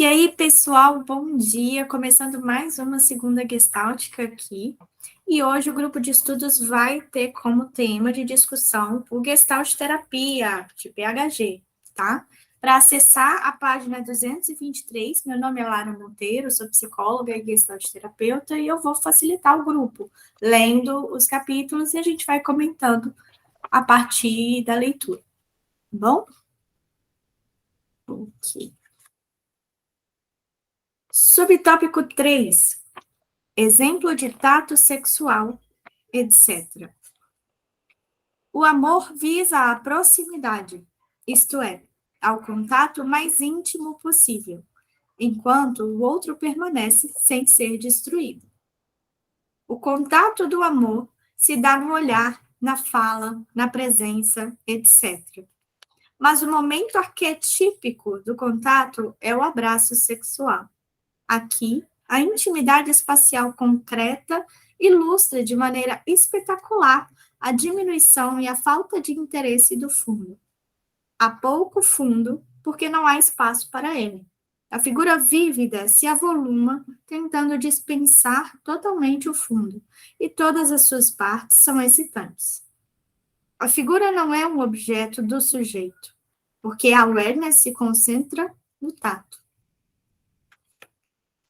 E aí, pessoal, bom dia. Começando mais uma segunda Gestáltica aqui. E hoje o grupo de estudos vai ter como tema de discussão o Gestalt Terapia, de PHG, tá? Para acessar a página 223, meu nome é Lara Monteiro, sou psicóloga e Gestalt terapeuta, e eu vou facilitar o grupo, lendo os capítulos e a gente vai comentando a partir da leitura, tá bom? Ok. Subtópico 3. Exemplo de tato sexual, etc. O amor visa a proximidade, isto é, ao contato mais íntimo possível, enquanto o outro permanece sem ser destruído. O contato do amor se dá no olhar, na fala, na presença, etc. Mas o momento arquetípico do contato é o abraço sexual. Aqui, a intimidade espacial concreta ilustra de maneira espetacular a diminuição e a falta de interesse do fundo. Há pouco fundo, porque não há espaço para ele. A figura vívida se avoluma, tentando dispensar totalmente o fundo, e todas as suas partes são excitantes. A figura não é um objeto do sujeito, porque a awareness se concentra no tato.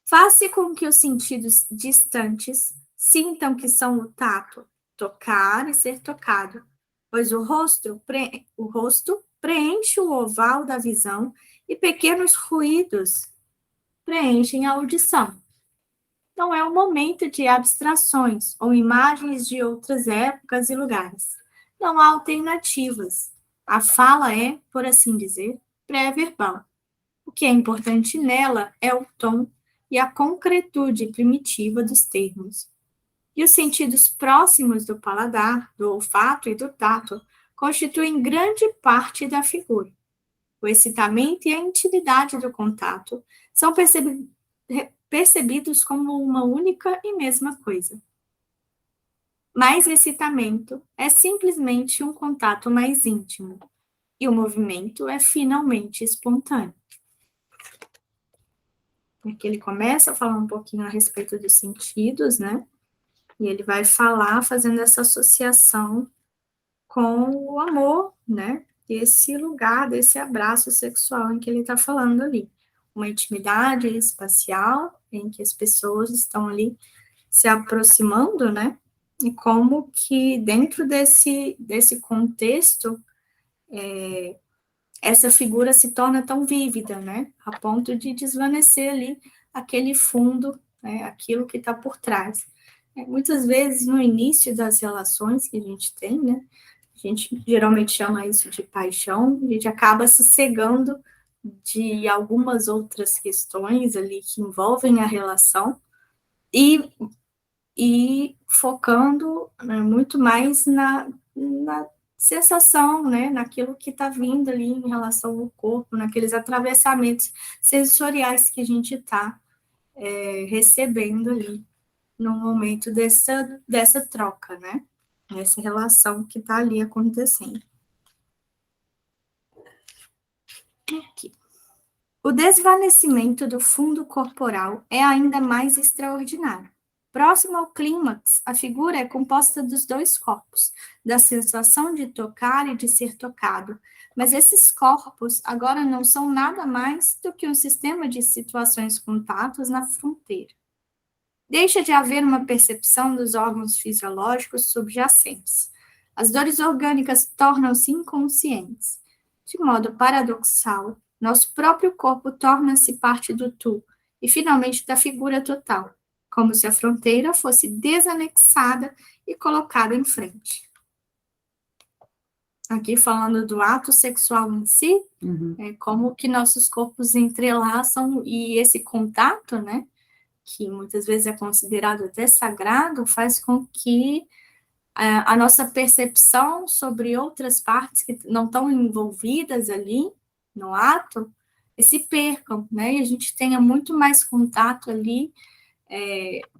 Faça com que os sentidos distantes sintam que são o tato, tocar e ser tocado, pois o rosto preenche o oval da visão e pequenos ruídos preenchem a audição. Não é um momento de abstrações ou imagens de outras épocas e lugares. Não há alternativas. A fala é, por assim dizer, pré-verbal. O que é importante nela é o tom e a concretude primitiva dos termos. E os sentidos próximos do paladar, do olfato e do tato constituem grande parte da figura. O excitamento e a intimidade do contato são percebidos como uma única e mesma coisa. Mais excitamento é simplesmente um contato mais íntimo, e o movimento é finalmente espontâneo. Aqui ele começa a falar um pouquinho a respeito dos sentidos, né? E ele vai falar fazendo essa associação com o amor, né? Esse lugar, desse abraço sexual em que ele está falando ali. Uma intimidade espacial em que as pessoas estão ali se aproximando, né? E como que dentro desse contexto, essa figura se torna tão vívida, né? A ponto de desvanecer ali aquele fundo, né? Aquilo que está por trás. Muitas vezes, no início das relações que a gente tem, né? A gente geralmente chama isso de paixão, a gente acaba se cegando de algumas outras questões ali que envolvem a relação e focando, né, muito mais na sensação, né, naquilo que está vindo ali em relação ao corpo, naqueles atravessamentos sensoriais que a gente está recebendo ali no momento dessa troca, né? Essa relação que está ali acontecendo. Aqui. O desvanecimento do fundo corporal é ainda mais extraordinário. Próximo ao clímax, a figura é composta dos dois corpos, da sensação de tocar e de ser tocado, mas esses corpos agora não são nada mais do que um sistema de situações contatos na fronteira. Deixa de haver uma percepção dos órgãos fisiológicos subjacentes. As dores orgânicas tornam-se inconscientes. De modo paradoxal, nosso próprio corpo torna-se parte do tu e, finalmente, da figura total, como se a fronteira fosse desanexada e colocada em frente. Aqui falando do ato sexual em si, como que nossos corpos entrelaçam e esse contato, né, que muitas vezes é considerado até sagrado, faz com que a nossa percepção sobre outras partes que não estão envolvidas ali no ato, se percam, né? E a gente tenha muito mais contato ali,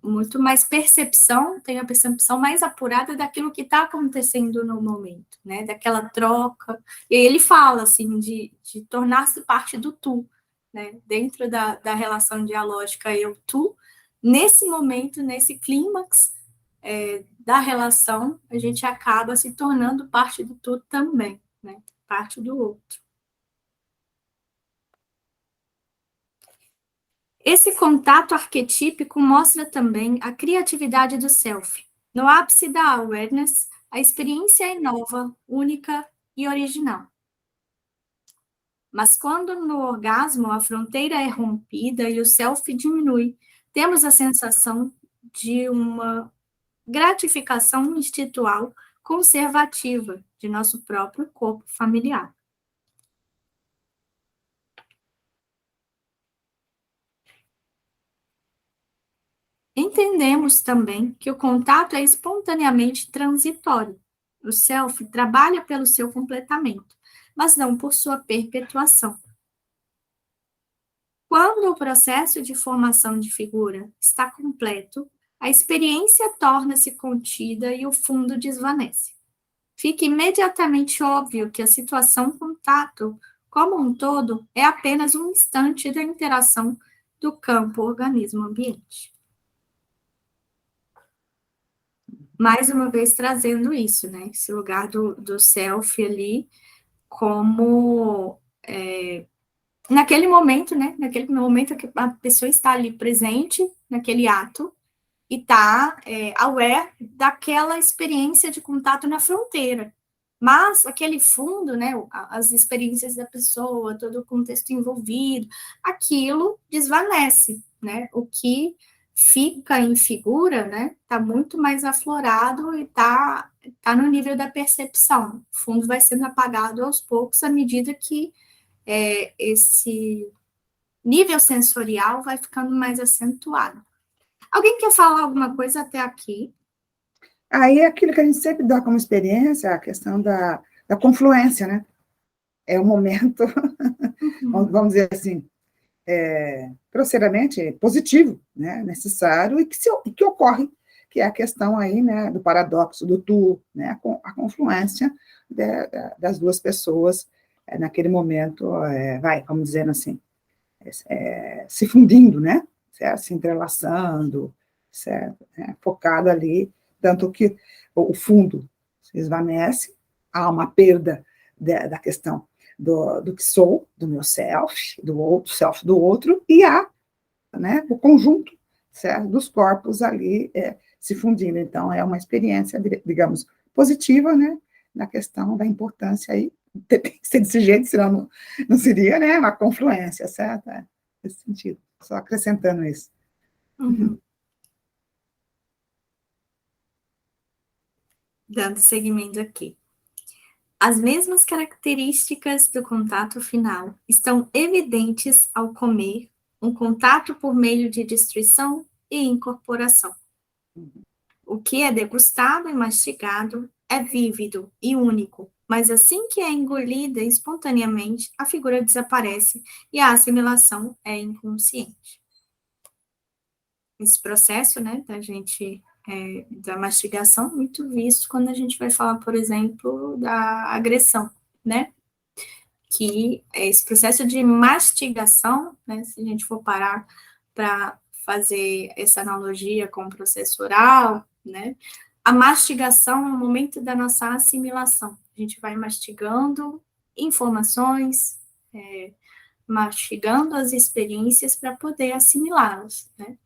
muito mais percepção, tenha a percepção mais apurada daquilo que está acontecendo no momento, né? Daquela troca. E aí ele fala, assim, de tornar-se parte do tu, né, dentro da relação dialógica eu-tu, nesse momento, nesse clímax da relação, a gente acaba se tornando parte do tu também, né, parte do outro. Esse contato arquetípico mostra também a criatividade do self. No ápice da awareness, a experiência é nova, única e original. Mas quando no orgasmo a fronteira é rompida e o self diminui, temos a sensação de uma gratificação instintual conservativa de nosso próprio corpo familiar. Entendemos também que o contato é espontaneamente transitório. O self trabalha pelo seu completamento, mas não por sua perpetuação. Quando o processo de formação de figura está completo, a experiência torna-se contida e o fundo desvanece. Fica imediatamente óbvio que a situação contato, como um todo, é apenas um instante da interação do campo organismo-ambiente. Mais uma vez trazendo isso, né? Esse lugar do self ali como naquele momento, né? Naquele momento que a pessoa está ali presente naquele ato e está aware daquela experiência de contato na fronteira. Mas aquele fundo, né? As experiências da pessoa, todo o contexto envolvido, aquilo desvanece, né? O que fica em figura, né? Está muito mais aflorado e tá no nível da percepção. O fundo vai sendo apagado aos poucos à medida que esse nível sensorial vai ficando mais acentuado. Alguém quer falar alguma coisa até aqui? Aí é aquilo que a gente sempre dá como experiência, a questão da confluência, né? É um momento, vamos dizer assim, grosseiramente positivo, né? Necessário, e que ocorre, que é a questão aí, né, do paradoxo, do tu, né? A confluência das duas pessoas naquele momento, vamos dizendo assim, se fundindo, né? Certo? Se entrelaçando, certo? Focado ali, tanto que o fundo se esvanece, há uma perda da questão do que sou, do meu self do outro, e há, né, o conjunto, certo, dos corpos ali se fundindo. Então, é uma experiência, digamos, positiva, né, na questão da importância aí, tem que ser desse jeito, senão não seria, né, uma confluência, certo? Nesse sentido, só acrescentando isso. Uhum. Dando seguimento aqui. As mesmas características do contato final estão evidentes ao comer, um contato por meio de destruição e incorporação. O que é degustado e mastigado é vívido e único, mas assim que é engolida espontaneamente, a figura desaparece e a assimilação é inconsciente. Esse processo, né, da mastigação, muito visto quando a gente vai falar, por exemplo, da agressão, né? Que esse processo de mastigação, né, se a gente for parar para fazer essa analogia com o processo oral, né, a mastigação é o momento da nossa assimilação. A gente vai mastigando informações, mastigando as experiências para poder assimilá-las, né?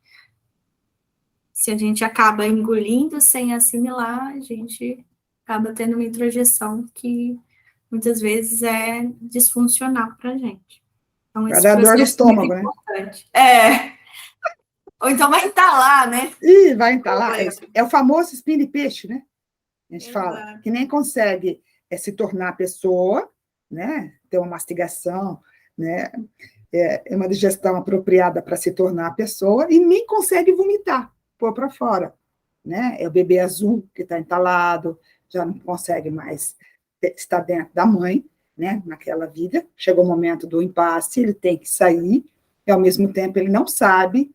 Se a gente acaba engolindo sem assimilar, a gente acaba tendo uma introjeção que muitas vezes é disfuncional para a gente. Então, Vai esse dar dor no processo é muito estômago, né? importante. Ou então vai entalar, né? E vai entalar. É o famoso espinho de peixe, né? A gente fala, Exato. que nem consegue se tornar pessoa, né? Ter uma mastigação, né? É uma digestão apropriada para se tornar pessoa, e nem consegue vomitar, pôr para fora, né? É o bebê azul que está entalado, já não consegue mais estar dentro da mãe, né? Naquela vida, chegou o momento do impasse, ele tem que sair, e ao mesmo tempo ele não sabe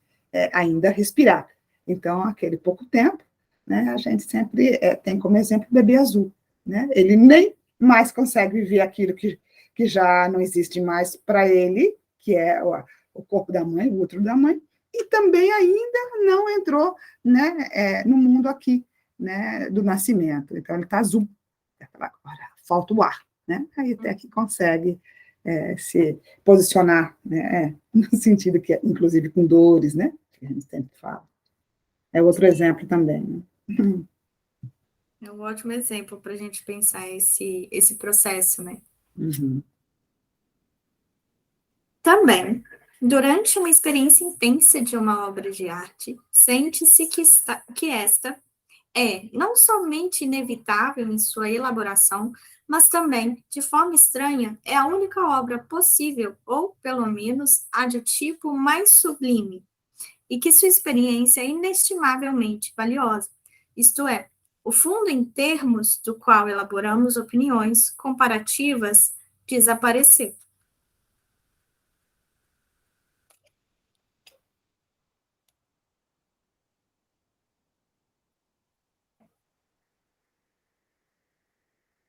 ainda respirar. Então, aquele pouco tempo, né? A gente sempre tem como exemplo o bebê azul, né? Ele nem mais consegue viver aquilo que já não existe mais para ele, que é o corpo da mãe, o útero da mãe, e também ainda não entrou, né, no mundo aqui, né, do nascimento. Então, ele está azul. Agora, falta o ar, né? Aí até que consegue se posicionar, né, no sentido que, inclusive, com dores, né, que a gente sempre fala. É outro exemplo também, né? É um ótimo exemplo para a gente pensar esse processo, né? Uhum. Também, durante uma experiência intensa de uma obra de arte, sente-se que esta é não somente inevitável em sua elaboração, mas também, de forma estranha, é a única obra possível, ou, pelo menos, a de tipo mais sublime, e que sua experiência é inestimavelmente valiosa. Isto é, o fundo em termos do qual elaboramos opiniões comparativas desapareceu.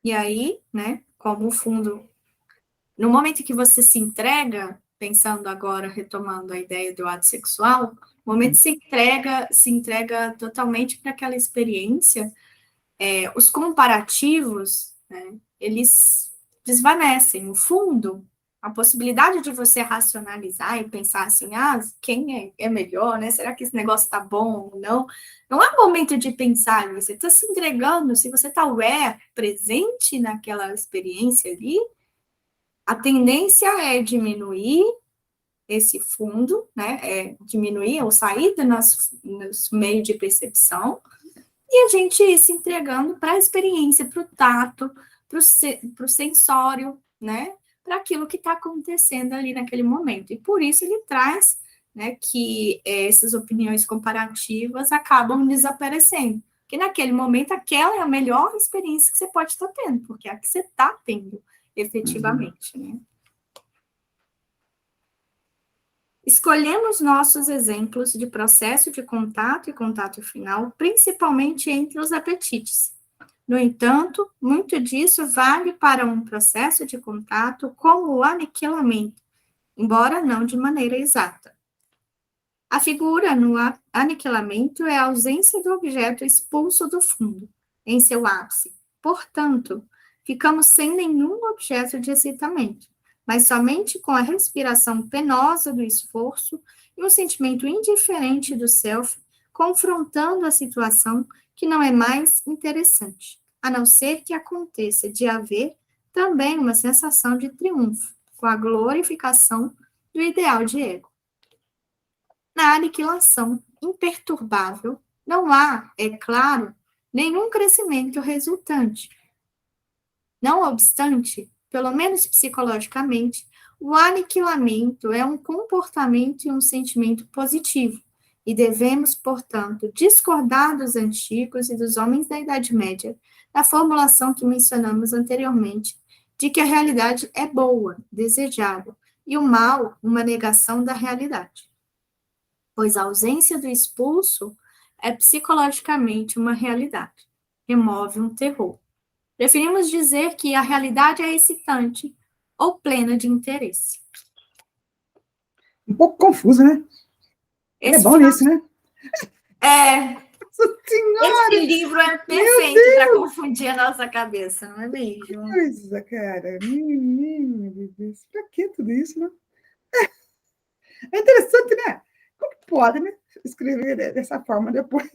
E aí, né, como o fundo, no momento que você se entrega, pensando agora, retomando a ideia do ato sexual, no momento que se entrega totalmente para aquela experiência, os comparativos, né, eles desvanecem. O fundo, a possibilidade de você racionalizar e pensar assim, quem é melhor, né? Será que esse negócio tá bom ou não? Não é momento de pensar, você está se entregando, se você está presente naquela experiência ali, a tendência é diminuir esse fundo, né? Diminuir ou sair nos meios de percepção, e a gente ir se entregando para a experiência, para o tato, para o sensório, né? Para aquilo que está acontecendo ali naquele momento. E por isso ele traz, né, que essas opiniões comparativas acabam desaparecendo. Porque naquele momento aquela é a melhor experiência que você pode estar tendo, porque é a que você está tendo efetivamente, né? Escolhemos nossos exemplos de processo de contato e contato final, principalmente entre os apetites. No entanto, muito disso vale para um processo de contato como o aniquilamento, embora não de maneira exata. A figura no aniquilamento é a ausência do objeto expulso do fundo, em seu ápice. Portanto, ficamos sem nenhum objeto de excitamento, mas somente com a respiração penosa do esforço e um sentimento indiferente do self, confrontando a situação que não é mais interessante, a não ser que aconteça de haver também uma sensação de triunfo, com a glorificação do ideal de ego. Na aniquilação imperturbável, não há, é claro, nenhum crescimento resultante. Não obstante, pelo menos psicologicamente, o aniquilamento é um comportamento e um sentimento positivo, e devemos, portanto, discordar dos antigos e dos homens da Idade Média, da formulação que mencionamos anteriormente, de que a realidade é boa, desejável, e o mal, uma negação da realidade. Pois a ausência do expulso é psicologicamente uma realidade, remove um terror. Preferimos dizer que a realidade é excitante ou plena de interesse. Um pouco confuso, né? Ele é Esse, bom final, nisso, né? Nossa esse Senhora! livro é Meu perfeito para Deus! confundir a nossa cabeça, não é mesmo? Coisa, cara. Menino de Deus. Pra que tudo isso, né? É interessante, né? Como que pode, né? Escrever dessa forma depois.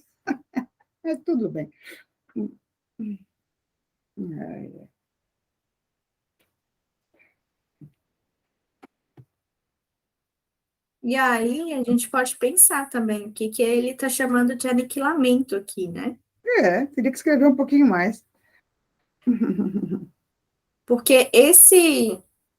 Mas tudo bem. E aí a gente pode pensar também o que ele está chamando de aniquilamento aqui, né? Teria que escrever um pouquinho mais. Porque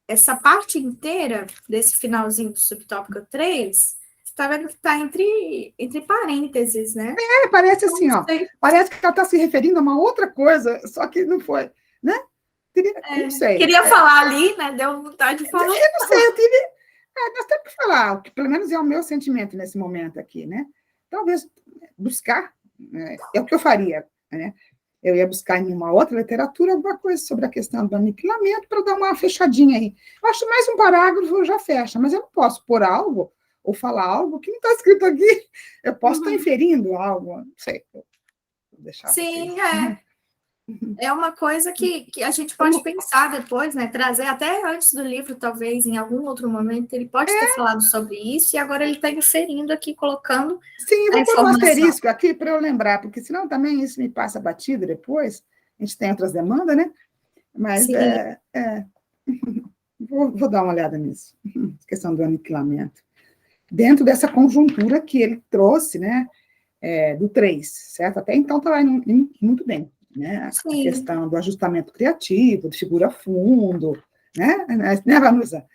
essa parte inteira desse finalzinho do subtópico 3, você está vendo que está entre parênteses, né? Parece Não assim, ó. sei. Parece que ela está se referindo a uma outra coisa, só que não foi, né? Não sei. Queria falar ali, né? Deu vontade de falar. Eu não sei, nós temos que falar, que pelo menos é o meu sentimento nesse momento aqui, né? Talvez buscar, é o que eu faria, né? eu ia buscar em uma outra literatura alguma coisa sobre a questão do aniquilamento para dar uma fechadinha aí. Eu acho mais um parágrafo já fecha, mas eu não posso pôr algo ou falar algo que não está escrito aqui. Eu posso estar inferindo algo, não sei. Vou deixar Sim, vocês. é uma coisa que a gente pode pensar depois, né? Trazer até antes do livro, talvez, em algum outro momento, ele pode ter falado sobre isso, e agora ele está inserindo aqui, colocando Sim, eu a vou pôr um informação. asterisco aqui para eu lembrar, porque senão também isso me passa batido depois. A gente tem outras demandas, né? Mas Sim. vou dar uma olhada nisso. Questão do aniquilamento. Dentro dessa conjuntura que ele trouxe, né? Do 3, certo? Até então estava indo muito bem, né? A Sim. questão do ajustamento criativo, de figura fundo, né, Vanusa?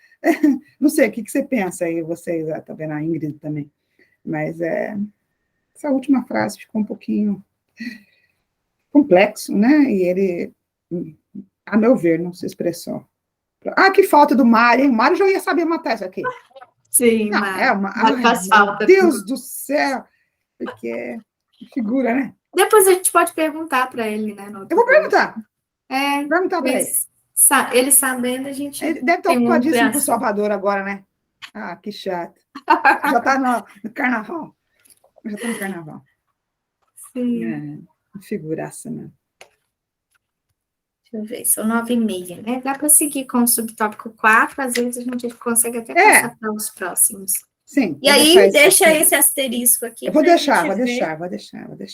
Não sei, o que você pensa aí, vocês, tá vendo a Ingrid também, mas essa última frase ficou um pouquinho complexo, né? E ele, a meu ver, não se expressou. Ah, que falta do Mário, hein? O Mário já ia saber matar isso aqui. Sim, Não, mas faz meu falta. Deus do céu, porque figura, né? Depois a gente pode perguntar para ele, né? Eu vou perguntar para ele. Ele sabendo, a gente Ele deve estar tem uma ocupadíssimo com o ampliação. Salvador agora, né? Ah, que chato. Já está no carnaval. Já está no carnaval. Sim. Figuraça, né? Deixa eu ver, são 9h30, né? Dá para seguir com o subtópico 4, às vezes a gente consegue até passar para os próximos. Sim. E aí, deixa esse asterisco aqui. Eu vou deixar.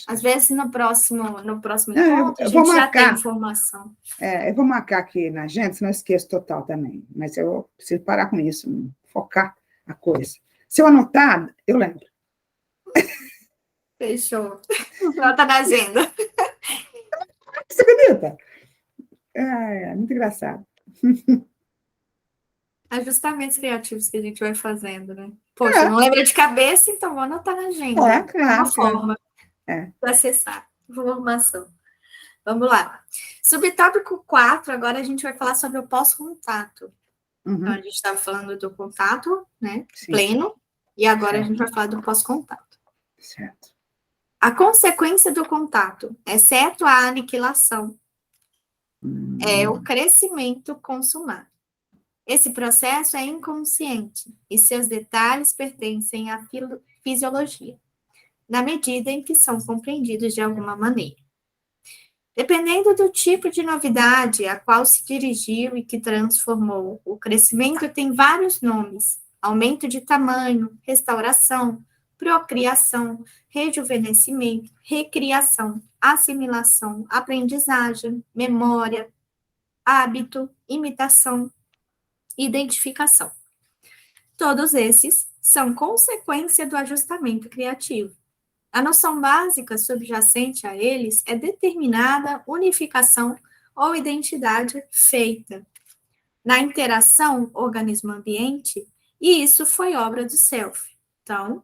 Às vezes, no próximo Não, encontro, a eu vou gente já tem marcar. informação. Eu vou marcar aqui na agenda, senão eu esqueço total também. Mas eu preciso parar com isso, focar a coisa. Se eu anotar, eu lembro. Fechou. Nota na agenda. Você acredita? Muito engraçado. Ajustamentos criativos que a gente vai fazendo, né? Poxa, não lembra de cabeça, então vou anotar na agenda. Claro. Uma forma de acessar informação. Vamos lá. Subtópico 4, agora a gente vai falar sobre o pós-contato. Então, a gente estava falando do contato, né? Sim. Pleno, e agora a gente vai falar do pós-contato. Certo. A consequência do contato, exceto a aniquilação, é o crescimento consumado. Esse processo é inconsciente e seus detalhes pertencem à fisiologia, na medida em que são compreendidos de alguma maneira. Dependendo do tipo de novidade a qual se dirigiu e que transformou, o crescimento tem vários nomes: aumento de tamanho, restauração, procriação, rejuvenescimento, recriação, assimilação, aprendizagem, memória, hábito, imitação, identificação. Todos esses são consequência do ajustamento criativo. A noção básica subjacente a eles é determinada unificação ou identidade feita na interação organismo-ambiente, e isso foi obra do self. Então,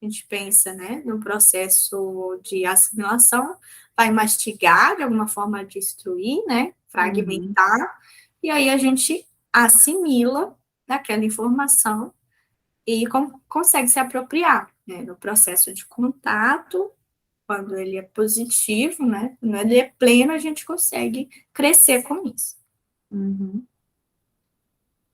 a gente pensa, né, no processo de assimilação, vai mastigar, de alguma forma destruir, né, fragmentar, e aí a gente assimila daquela informação e consegue se apropriar, né, no processo de contato, quando ele é positivo, né, quando ele é pleno, a gente consegue crescer com isso.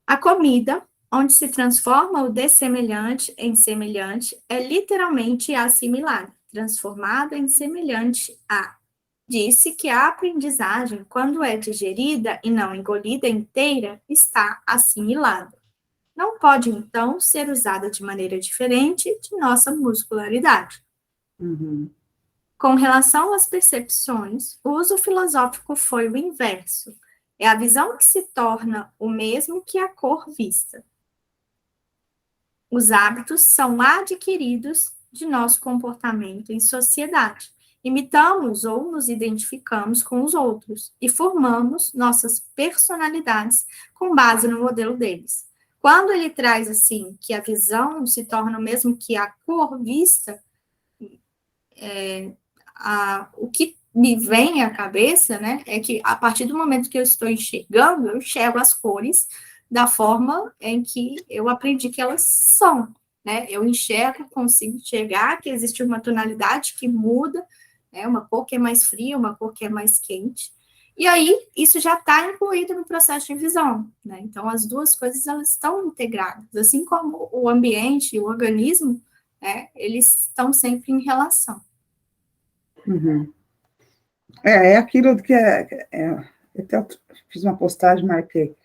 A comida, onde se transforma o dessemelhante em semelhante, é literalmente assimilada, transformada em semelhante a. Disse que a aprendizagem, quando é digerida e não engolida inteira, está assimilada. Não pode, então, ser usada de maneira diferente de nossa muscularidade. Com relação às percepções, o uso filosófico foi o inverso. É a visão que se torna o mesmo que a cor vista. Os hábitos são adquiridos de nosso comportamento em sociedade. Imitamos ou nos identificamos com os outros e formamos nossas personalidades com base no modelo deles. Quando ele traz assim que a visão se torna o mesmo que a cor vista, o que me vem à cabeça, né, é que a partir do momento que eu estou enxergando, eu enxergo as cores da forma em que eu aprendi que elas são, né, eu enxergo, consigo enxergar que existe uma tonalidade que muda né? Uma cor que é mais fria, uma cor que é mais quente. E aí, isso já está incluído no processo de visão, né? Então, as duas coisas, elas estão integradas. Assim como o ambiente e o organismo, né, eles estão sempre em relação. Uhum. É aquilo que eu até fiz uma postagem, marquei.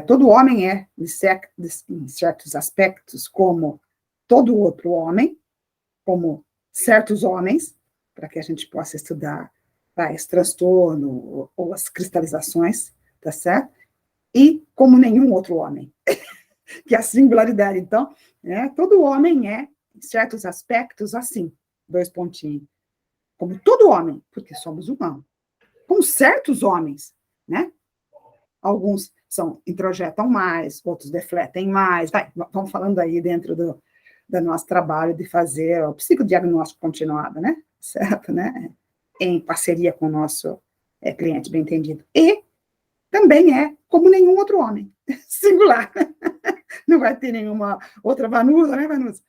Todo homem é, em certos aspectos, como todo outro homem, como certos homens, para que a gente possa estudar esse transtorno ou as cristalizações, tá certo? E como nenhum outro homem, que é a singularidade. Então, todo homem é, em certos aspectos, assim, dois pontinhos, como todo homem, porque somos humanos. Com certos homens, né? Alguns introjetam mais, outros defletem mais. Vamos falando aí dentro do nosso trabalho de fazer o psicodiagnóstico continuado, né? Certo, né? Em parceria com o nosso cliente, bem entendido. E também é como nenhum outro homem, singular. Não vai ter nenhuma outra Vanusa, né, Vanusa?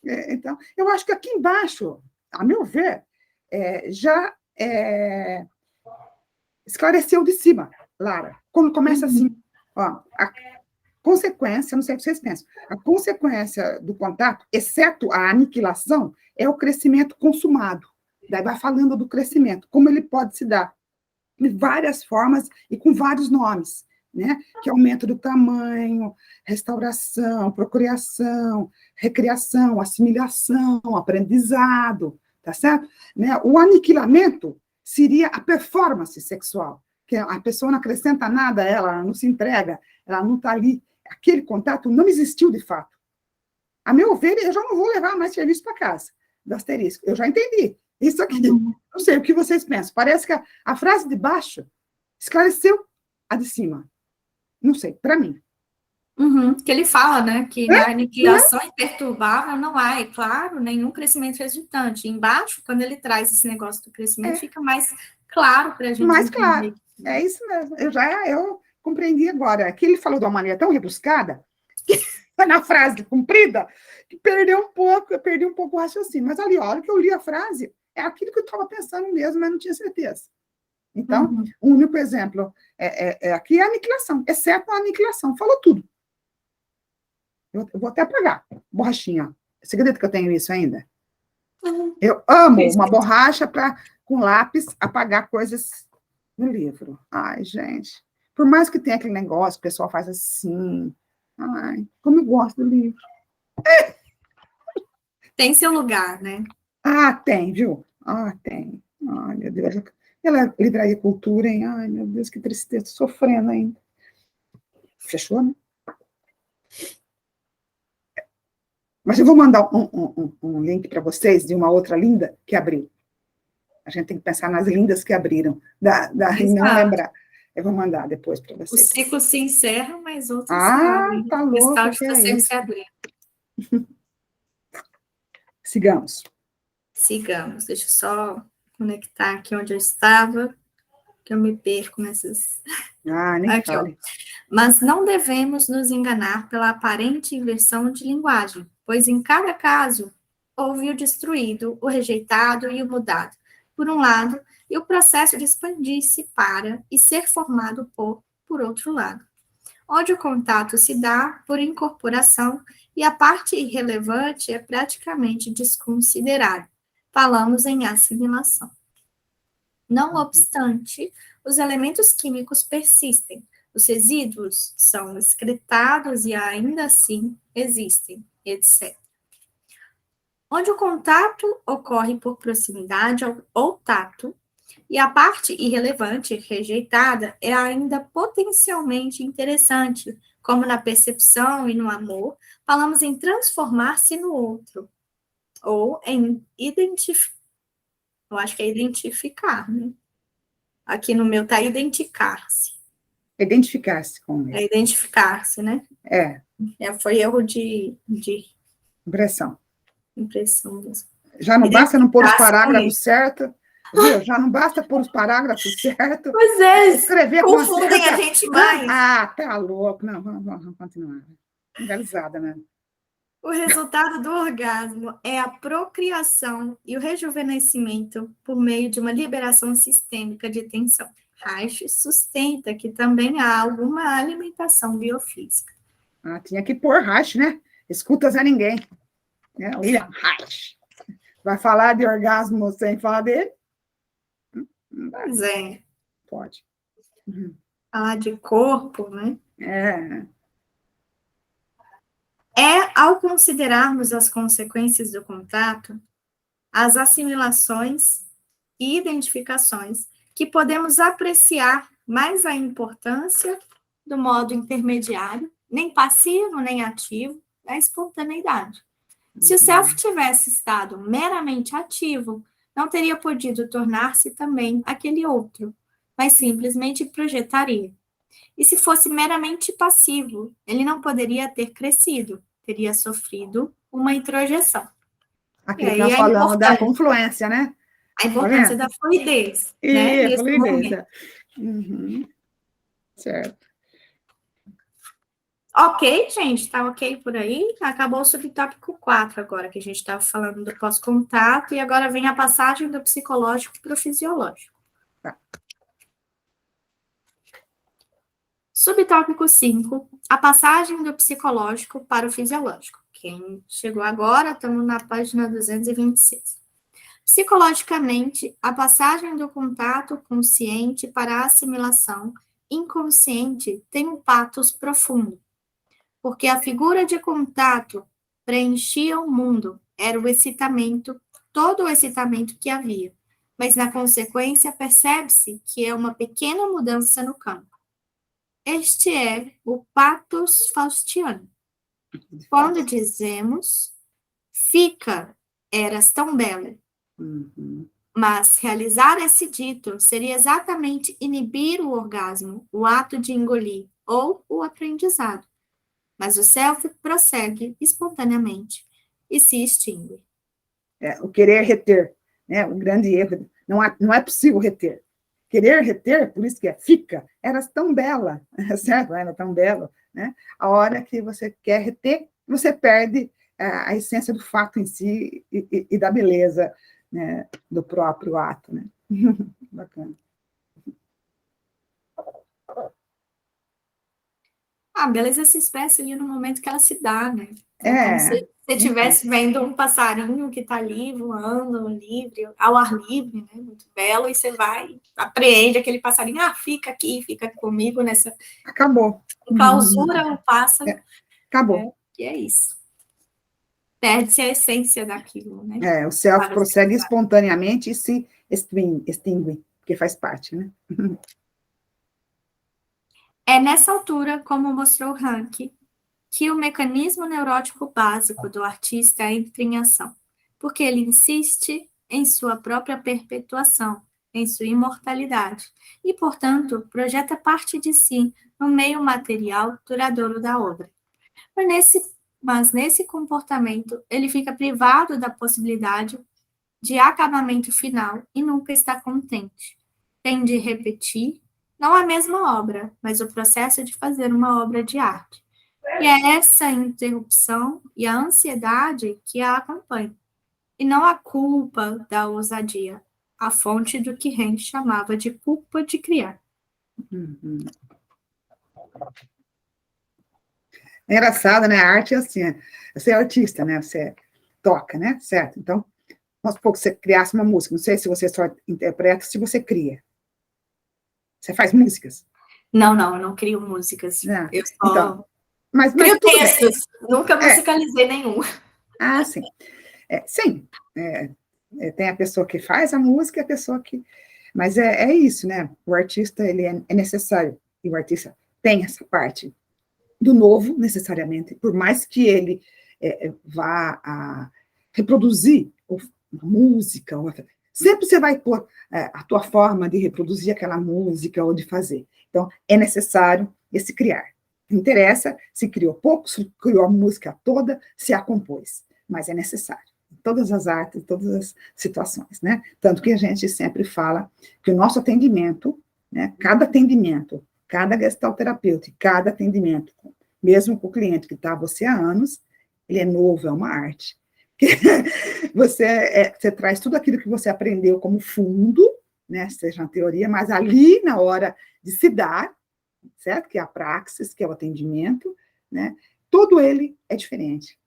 Então, eu acho que aqui embaixo, a meu ver, já esclareceu de cima, Lara. Quando começa assim, ó, a consequência, não sei o que vocês pensam, a consequência do contato, exceto a aniquilação, é o crescimento consumado. Daí vai falando do crescimento, como ele pode se dar de várias formas e com vários nomes, né? Que é aumento do tamanho, restauração, procriação, recriação, assimilação, aprendizado, tá certo? Né? O aniquilamento seria a performance sexual, que a pessoa não acrescenta nada a ela não se entrega, ela não está ali. Aquele contato não existiu de fato. A meu ver, eu já não vou levar mais serviço para casa, do asterisco. Eu já entendi. Isso aqui. Não sei o que vocês pensam. Parece que a frase de baixo esclareceu a de cima. Não sei, para mim. Que ele fala, né, que na aniquilação imperturbável não há, é claro, nenhum crescimento resultante. Embaixo, quando ele traz esse negócio do crescimento, fica mais claro para a gente Mais entender. claro. É isso mesmo. Eu compreendi agora. Aqui ele falou de uma maneira tão rebuscada, na frase comprida, que perdi um pouco o raciocínio. Mas ali, a hora que eu li a frase, é aquilo que eu estava pensando mesmo, mas não tinha certeza. Então, o único exemplo aqui é a aniquilação, exceto a aniquilação. Falou tudo. Eu vou até apagar. Borrachinha. Você acredita que eu tenho isso ainda? Eu amo uma borracha para, com lápis, apagar coisas no livro. Ai, gente. Por mais que tenha aquele negócio, o pessoal faz assim. Ai, como eu gosto do livro. Tem seu lugar, né? Ah, tem, viu? Ah, tem. Ai, meu Deus. Ela é livraria cultura, hein? Ai, meu Deus, que tristeza. Tô sofrendo ainda. Fechou, né? Mas eu vou mandar um link para vocês de uma outra linda que abriu. A gente tem que pensar nas lindas que abriram, e não lembrar. Eu vou mandar depois para O vocês. ciclo se encerra, mas outros se Ah, abrem. tá O louco, cristal que está é sempre isso? se abrindo. Sigamos. Sigamos. Deixa eu só conectar aqui onde eu estava, que eu me perco nessas... Ah, nem Aqui, ó. fale. Mas não devemos nos enganar pela aparente inversão de linguagem, pois em cada caso houve o destruído, o rejeitado e o mudado, por um lado, e o processo de expandir-se para e ser formado por outro lado, onde o contato se dá por incorporação e a parte irrelevante é praticamente desconsiderada. Falamos em assimilação. Não obstante, os elementos químicos persistem. Os resíduos são excretados e ainda assim existem, etc. Onde o contato ocorre por proximidade ou tato, e a parte irrelevante, rejeitada, é ainda potencialmente interessante, como na percepção e no amor, falamos em transformar-se no outro, ou em identificar. Eu acho que é identificar, né? Aqui no meu tá identificar-se. Identificar-se com ele. É identificar-se, né? Foi erro de Impressão. impressão mesmo. Já não basta não pôr os parágrafos isso. certos, viu? Já não basta pôr os parágrafos certos. Pois é, Escrever com uma confundem certa... a gente mais. Ah, tá louco. Não, vamos continuar. Legalizada, né? O resultado do orgasmo é a procriação e o rejuvenescimento por meio de uma liberação sistêmica de tensão. Reich sustenta que também há alguma alimentação biofísica. Tinha que pôr Reich, né? Escutas a ninguém. Né? William Reich. Vai falar de orgasmo sem falar dele? Pois é. Pode. Falar de corpo, né? Ao considerarmos as consequências do contato, as assimilações e identificações, que podemos apreciar mais a importância do modo intermediário, nem passivo nem ativo, da espontaneidade. Se o self tivesse estado meramente ativo, não teria podido tornar-se também aquele outro, mas simplesmente projetaria. E se fosse meramente passivo, ele não poderia ter crescido, teria sofrido uma introjeção. Aqui nós falamos da confluência, né? A importância da fluidez, né? Nesse fluidez. Certo. Ok, gente, tá ok por aí? Acabou o subtópico 4 agora, que a gente estava falando do pós-contato, e agora vem a passagem do psicológico para o fisiológico. Tá. Subtópico 5, a passagem do psicológico para o fisiológico. Quem chegou agora, estamos na página 226. Psicologicamente, a passagem do contato consciente para a assimilação inconsciente tem um patos profundo, porque a figura de contato preenchia o mundo, era o excitamento, todo o excitamento que havia, mas na consequência percebe-se que é uma pequena mudança no campo. Este é o patos faustiano. Quando dizemos, fica, eras tão bela. Mas realizar esse dito seria exatamente inibir o orgasmo, o ato de engolir, ou o aprendizado. Mas o self prossegue espontaneamente e se extingue. O querer reter, né? O grande erro. Não é possível reter. Querer reter, por isso que fica, eras tão bela, certo? Era tão bela, né? A hora que você quer reter, você perde a essência do fato em si e da beleza, né, do próprio ato, né? Bacana. A beleza se expressa ali no momento que ela se dá, né? Então, como se você estivesse vendo um passarinho que está ali voando livre, ao ar livre, né? Muito belo, e você vai, apreende aquele passarinho, fica aqui, fica comigo nessa... Acabou. Clausura o pássaro. Acabou. Né? E é isso. Perde-se a essência daquilo, né? O self prossegue espontaneamente e se extingue, porque faz parte, né? É nessa altura, como mostrou Rank, que o mecanismo neurótico básico do artista entra em ação, porque ele insiste em sua própria perpetuação, em sua imortalidade, e, portanto, projeta parte de si no meio material duradouro da obra. Mas nesse comportamento, ele fica privado da possibilidade de acabamento final e nunca está contente. Tem de repetir, não a mesma obra, mas o processo de fazer uma obra de arte. E é essa interrupção e a ansiedade que a acompanha, e não a culpa da ousadia, a fonte do que Ren chamava de culpa de criar. É engraçado, né? A arte é assim, você é artista, né? Você toca, né? Certo? Então, vamos supor que você criasse uma música, não sei se você só interpreta, se você cria. Você faz músicas? Não, eu não crio músicas. Eu só então, mas crio textos. Nunca musicalizei nenhum. Sim. Sim. Tem a pessoa que faz a música e a pessoa que... Mas é isso, né? O artista, ele é necessário. E o artista tem essa parte do novo, necessariamente, por mais que ele vá a reproduzir a música, sempre você vai pôr a tua forma de reproduzir aquela música ou de fazer. Então, é necessário esse criar. Não interessa se criou pouco, se criou a música toda, se a compôs, mas é necessário. Em todas as artes, em todas as situações, né? Tanto que a gente sempre fala que o nosso atendimento, né, cada gestalterapeuta, cada atendimento, mesmo com o cliente que está você há anos, ele é novo, é uma arte. Você traz tudo aquilo que você aprendeu como fundo, né, seja na teoria, mas ali, na hora de se dar, certo? Que é a praxis, que é o atendimento, né? Todo ele é diferente,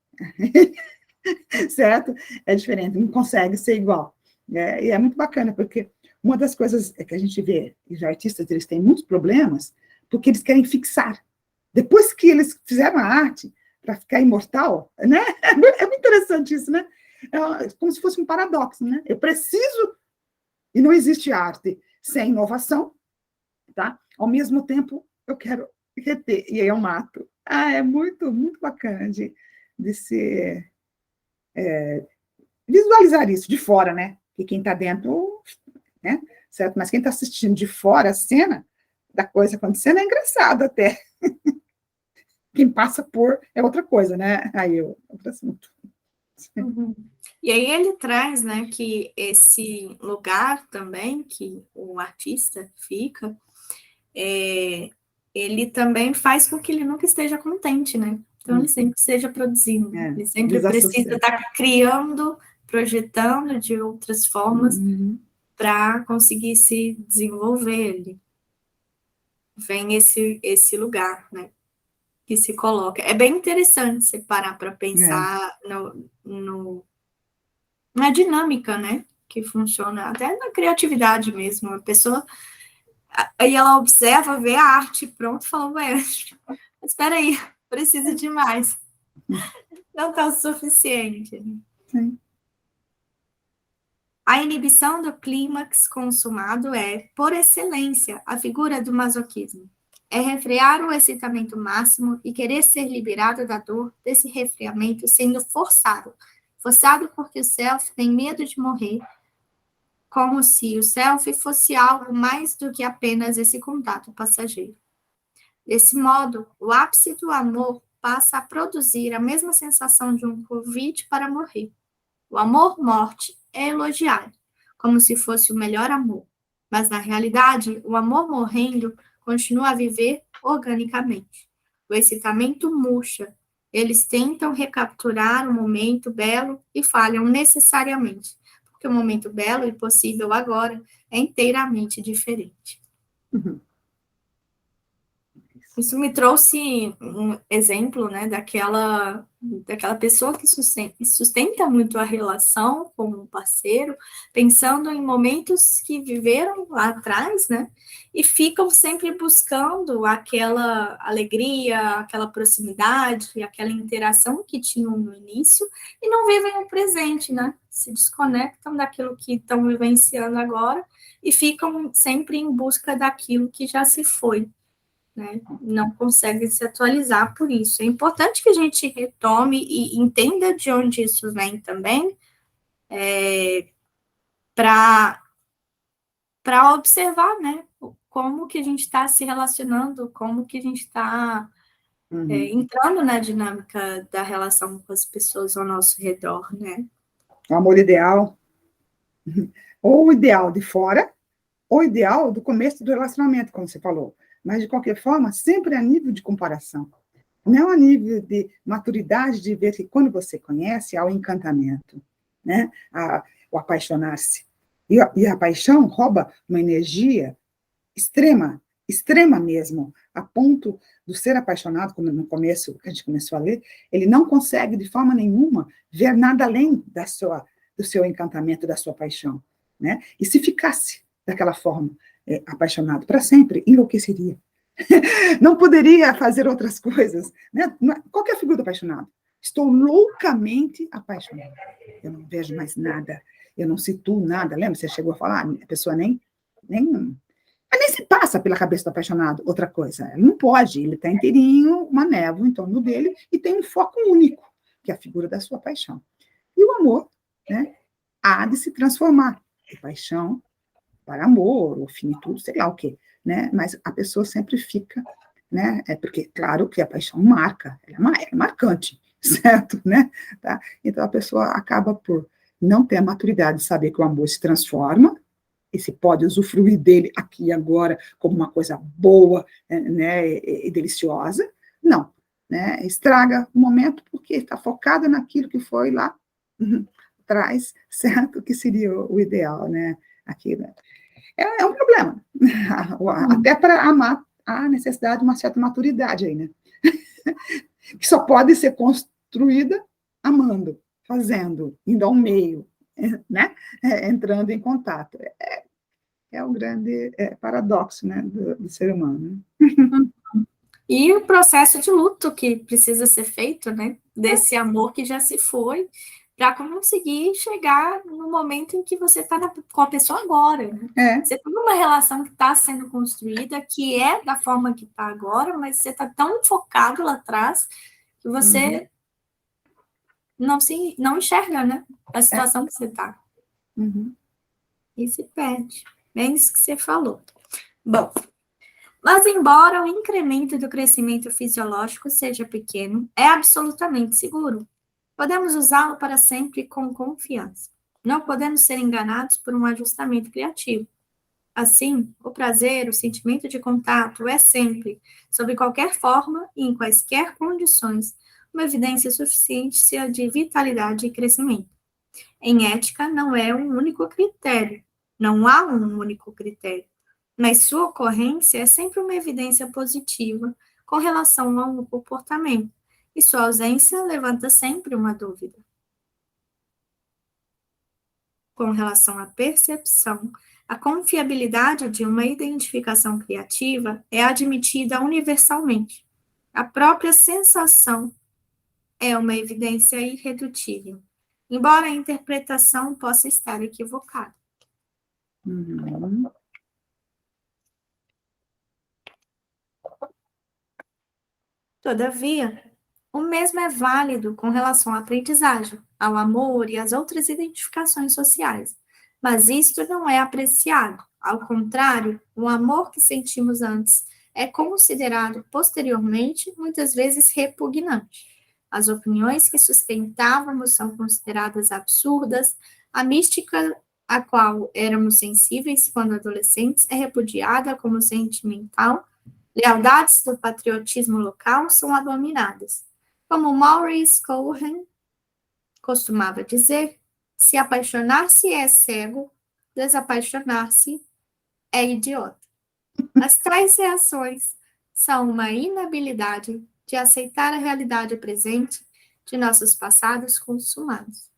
certo? É diferente, não consegue ser igual. E é muito bacana, porque uma das coisas que a gente vê, os artistas, eles têm muitos problemas, porque eles querem fixar. Depois que eles fizeram a arte, para ficar imortal, né? É muito interessante isso, né? É como se fosse um paradoxo, né? Eu preciso, e não existe arte sem inovação, tá? Ao mesmo tempo, eu quero reter, e aí eu mato. É muito, muito bacana de se visualizar isso de fora, né? E quem está dentro, né? Certo? Mas quem está assistindo de fora a cena da coisa acontecendo é engraçado até. Quem passa por é outra coisa, né? Aí outro assunto. Uhum. E aí ele traz, né, que esse lugar também que o artista fica, ele também faz com que ele nunca esteja contente, né? Então ele sempre esteja produzindo, ele sempre precisa estar criando, projetando de outras formas para conseguir se desenvolver. Ele vem esse lugar, né? Que se coloca. É bem interessante você parar para pensar na dinâmica, né? Que funciona, até na criatividade mesmo. A pessoa, aí ela observa, vê a arte pronto e fala, ué, espera aí, precisa de mais. Não está o suficiente. Sim. A inibição do clímax consumado é, por excelência, a figura do masoquismo. É refrear o excitamento máximo e querer ser liberado da dor desse refreamento sendo forçado. Forçado porque o self tem medo de morrer, como se o self fosse algo mais do que apenas esse contato passageiro. Desse modo, o ápice do amor passa a produzir a mesma sensação de um convite para morrer. O amor-morte é elogiado, como se fosse o melhor amor, mas na realidade, o amor morrendo continua a viver organicamente. O excitamento murcha. Eles tentam recapturar o momento belo e falham necessariamente, porque o momento belo e possível agora é inteiramente diferente. Uhum. Isso me trouxe um exemplo, né, daquela pessoa que sustenta muito a relação com o parceiro, pensando em momentos que viveram lá atrás, né, e ficam sempre buscando aquela alegria, aquela proximidade, aquela interação que tinham no início, e não vivem o presente, né, se desconectam daquilo que estão vivenciando agora e ficam sempre em busca daquilo que já se foi. Né? Não consegue se atualizar por isso. É importante que a gente retome e entenda de onde isso vem também, para observar, né, como que a gente está se relacionando, como que a gente está entrando na dinâmica da relação com as pessoas ao nosso redor, né? O amor ideal, ou o ideal de fora, ou o ideal do começo do relacionamento, como você falou. Mas, de qualquer forma, sempre a nível de comparação. Não a nível de maturidade, de ver que quando você conhece, há o encantamento, né? O apaixonar-se. E a paixão rouba uma energia extrema, extrema mesmo, a ponto do ser apaixonado, como no começo, que a gente começou a ler, ele não consegue, de forma nenhuma, ver nada além do seu encantamento, da sua paixão, né? E se ficasse daquela forma, apaixonado para sempre, enlouqueceria. Não poderia fazer outras coisas, né? Qual que é a figura do apaixonado? Estou loucamente apaixonado. Eu não vejo mais nada, eu não situo nada. Lembra? Você chegou a falar, a pessoa nem se passa pela cabeça do apaixonado outra coisa. Ele não pode, ele está inteirinho, uma névoa em torno dele e tem um foco único, que é a figura da sua paixão. E o amor, né, há de se transformar de paixão para amor, ou finitude, sei lá o quê, né? Mas a pessoa sempre fica, né? Porque, claro, que a paixão marca, ela é marcante, certo, né? Tá? Então a pessoa acaba por não ter a maturidade de saber que o amor se transforma, e se pode usufruir dele aqui e agora como uma coisa boa, né, e deliciosa. Não, né, estraga o momento porque está focada naquilo que foi lá atrás, certo? Que seria o ideal, né? Aquilo. É um problema, até para amar a necessidade de uma certa maturidade aí, né? Que só pode ser construída amando, fazendo, indo ao meio, né? Entrando em contato. É o grande paradoxo, né, do ser humano. E o processo de luto que precisa ser feito, né? Desse amor que já se foi, para conseguir chegar no momento em que você está com a pessoa agora. Né? Você tem uma relação que está sendo construída, que é da forma que está agora, mas você está tão focado lá atrás que você não enxerga, né? A situação que você está. E se perde. É isso que você falou. Bom, mas embora o incremento do crescimento fisiológico seja pequeno, é absolutamente seguro. Podemos usá-lo para sempre com confiança. Não podemos ser enganados por um ajustamento criativo. Assim, o prazer, o sentimento de contato é sempre, sob qualquer forma e em quaisquer condições, uma evidência suficiente de vitalidade e crescimento. Em ética, não é um único critério. Não há um único critério. Mas sua ocorrência é sempre uma evidência positiva com relação a um comportamento, e sua ausência levanta sempre uma dúvida. Com relação à percepção, a confiabilidade de uma identificação criativa é admitida universalmente. A própria sensação é uma evidência irredutível, embora a interpretação possa estar equivocada. Todavia, o mesmo é válido com relação à aprendizagem, ao amor e às outras identificações sociais. Mas isto não é apreciado. Ao contrário, o amor que sentimos antes é considerado posteriormente, muitas vezes, repugnante. As opiniões que sustentávamos são consideradas absurdas, a mística a qual éramos sensíveis quando adolescentes é repudiada como sentimental. Lealdades do patriotismo local são abominadas. Como Maurice Cohen costumava dizer, se apaixonar-se é cego, desapaixonar-se é idiota. As tais reações são uma inabilidade de aceitar a realidade presente de nossos passados consumados,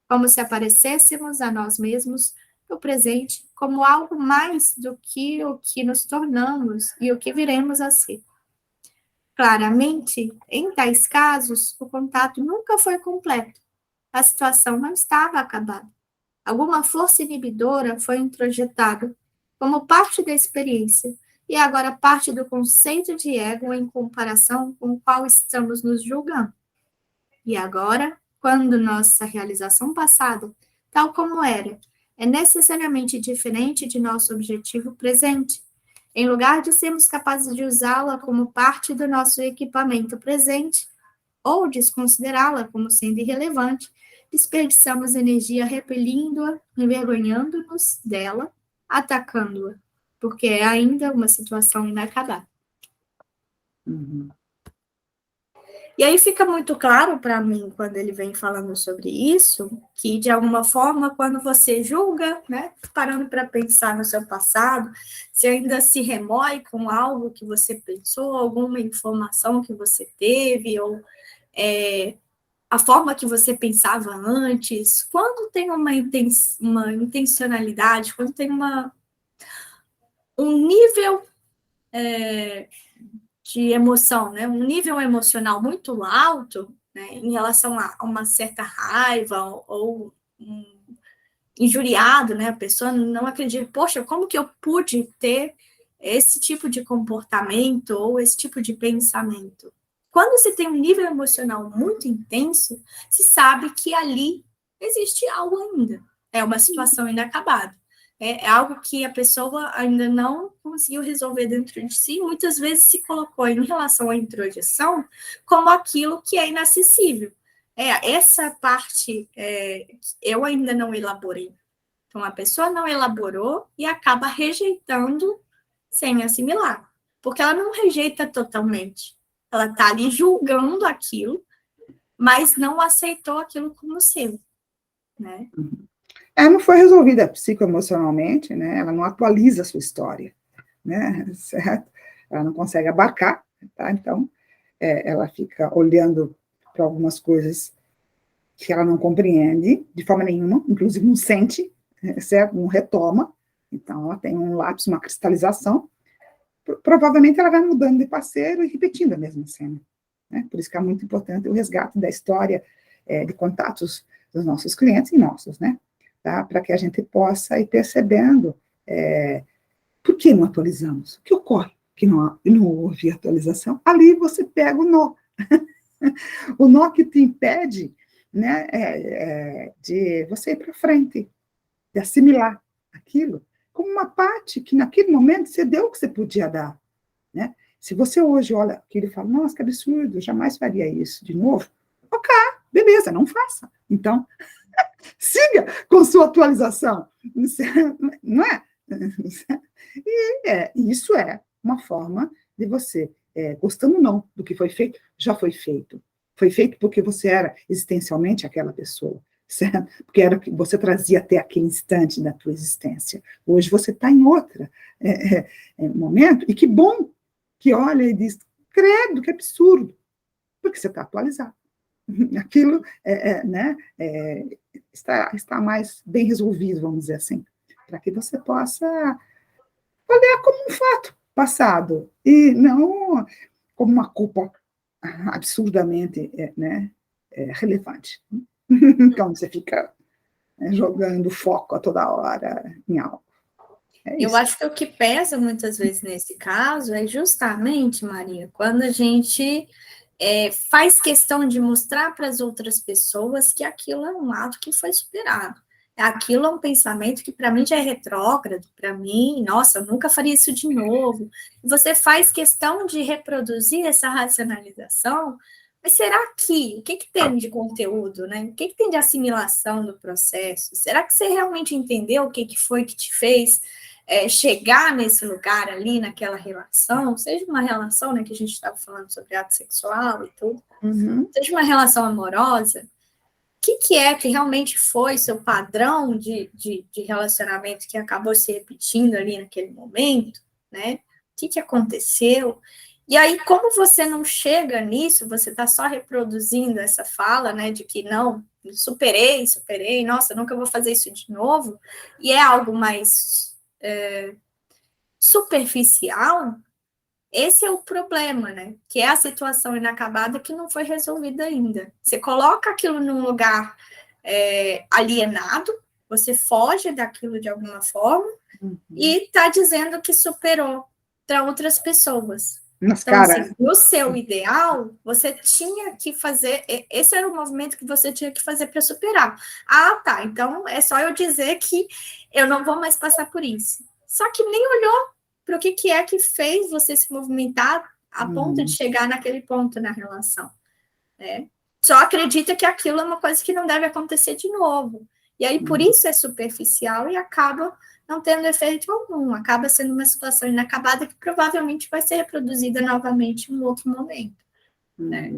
como se aparecêssemos a nós mesmos no presente como algo mais do que o que nos tornamos e o que viremos a ser. Claramente, em tais casos, o contato nunca foi completo. A situação não estava acabada. Alguma força inibidora foi introjetada como parte da experiência e agora parte do conceito de ego em comparação com o qual estamos nos julgando. E agora, quando nossa realização passada, tal como era, é necessariamente diferente de nosso objetivo presente, em lugar de sermos capazes de usá-la como parte do nosso equipamento presente, ou desconsiderá-la como sendo irrelevante, desperdiçamos energia repelindo-a, envergonhando-nos dela, atacando-a, porque é ainda uma situação inacabada. E aí fica muito claro para mim, quando ele vem falando sobre isso, que, de alguma forma, quando você julga, né, parando para pensar no seu passado, se ainda se remói com algo que você pensou, alguma informação que você teve, ou a forma que você pensava antes, quando tem uma intencionalidade, quando tem um nível de emoção, né, um nível emocional muito alto, né, em relação a uma certa raiva ou injuriado, né, a pessoa não acredita, poxa, como que eu pude ter esse tipo de comportamento ou esse tipo de pensamento? Quando se tem um nível emocional muito intenso, se sabe que ali existe algo ainda, é uma situação inacabada. É algo que a pessoa ainda não conseguiu resolver dentro de si, muitas vezes se colocou em relação à introjeção como aquilo que é inacessível. Essa parte eu ainda não elaborei. Então, a pessoa não elaborou e acaba rejeitando sem assimilar, porque ela não rejeita totalmente. Ela está ali julgando aquilo, mas não aceitou aquilo como seu, né? Ela não foi resolvida psicoemocionalmente, né? Ela não atualiza a sua história, né? Certo? Ela não consegue abarcar, tá? Então, ela fica olhando para algumas coisas que ela não compreende de forma nenhuma, inclusive não sente, certo? Não retoma. Então, ela tem um lápis, uma cristalização. Provavelmente ela vai mudando de parceiro e repetindo a mesma cena, né? Por isso que é muito importante o resgate da história, de contatos dos nossos clientes e nossos, né? Tá? Para que a gente possa ir percebendo por que não atualizamos, o que ocorre que não houve atualização. Ali você pega o nó. O nó que te impede, né, de você ir para frente, de assimilar aquilo como uma parte que naquele momento você deu o que você podia dar, né? Se você hoje olha aquilo e fala, nossa, que absurdo, jamais faria isso de novo, ok, beleza, não faça. Então, siga com sua atualização, não é? E isso é uma forma de você, gostando ou não do que foi feito, já foi feito. Foi feito porque você era existencialmente aquela pessoa, certo? Porque era o que você trazia até aquele instante da tua existência. Hoje você está em outro momento, e que bom que olha e diz, credo, que absurdo, porque você está atualizado. Aquilo né, está mais bem resolvido, vamos dizer assim, para que você possa olhar como um fato passado, e não como uma culpa absurdamente né, relevante. Então, você fica jogando foco a toda hora em algo. Eu acho que o que pesa muitas vezes nesse caso é justamente, Maria, quando a gente faz questão de mostrar para as outras pessoas que aquilo é um ato que foi superado. Aquilo é um pensamento que para mim já é retrógrado, para mim, nossa, eu nunca faria isso de novo. Você faz questão de reproduzir essa racionalização, mas será que, o que tem de conteúdo, né? O que tem de assimilação do processo? Será que você realmente entendeu o que foi que te fez chegar nesse lugar ali, naquela relação, seja uma relação, né, que a gente estava falando sobre ato sexual e tudo, seja uma relação amorosa, o que é que realmente foi seu padrão de relacionamento que acabou se repetindo ali naquele momento, né? O que aconteceu? E aí, como você não chega nisso, você está só reproduzindo essa fala, né, de que não, superei, nossa, nunca vou fazer isso de novo, e é algo mais superficial, esse é o problema, né? Que é a situação inacabada que não foi resolvida ainda. Você coloca aquilo num lugar alienado, você foge daquilo de alguma forma e está dizendo que superou para outras pessoas. Mas, então, cara, assim, no seu ideal, você tinha que fazer, esse era o movimento que você tinha que fazer para superar. Ah, tá, então é só eu dizer que eu não vou mais passar por isso. Só que nem olhou para o que é que fez você se movimentar a ponto de chegar naquele ponto na relação, né? Só acredita que aquilo é uma coisa que não deve acontecer de novo. E aí, por isso é superficial e acaba não tendo efeito algum, acaba sendo uma situação inacabada que provavelmente vai ser reproduzida novamente em um outro momento, né?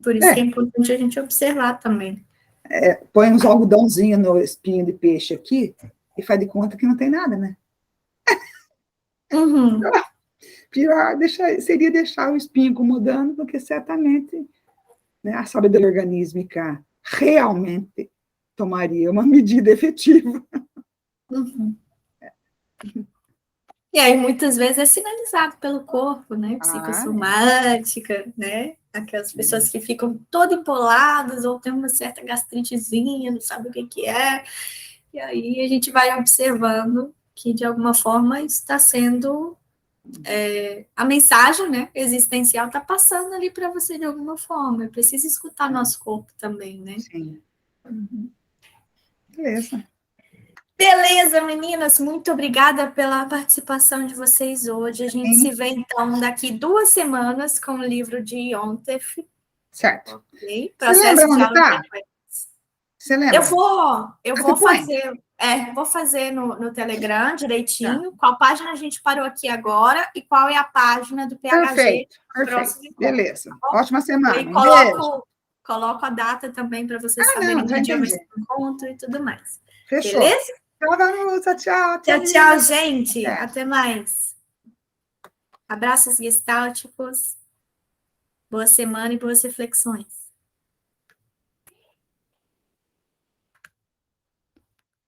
Por isso que é importante a gente observar também. Põe uns algodãozinhos no espinho de peixe aqui e faz de conta que não tem nada, né? Pior seria deixar o espinho incomodando, porque certamente, né, a sabedoria organísmica realmente tomaria uma medida efetiva. E aí, muitas vezes, é sinalizado pelo corpo, né? Psicossomática, né? Aquelas pessoas que ficam todas empoladas ou tem uma certa gastritezinha, não sabe o que é. E aí a gente vai observando que, de alguma forma, está sendo... a mensagem, né, existencial está passando ali para você de alguma forma. Eu preciso escutar nosso corpo também, né? Sim. Beleza. Beleza, meninas, muito obrigada pela participação de vocês hoje. A gente se vê, então, daqui 2 semanas com o livro de Yontef. Certo. Ok? Você lembra onde está? Você lembra? Eu Ah, vou tu põe? fazer, vou fazer no Telegram direitinho, qual página a gente parou aqui agora e qual é a página do PHG Perfeito, no perfeito. próximo encontro. Beleza. Tá bom? Ótima E semana. Um beijo. coloco a data também para vocês Ah, saberem não, já que dia vai entendi. ser o encontro e tudo mais. Fechou. Beleza? Tchau, Vanusa. Tchau, Tchau, tia. tchau, gente. Até. Até mais. Abraços gestálticos. Boa semana e boas reflexões.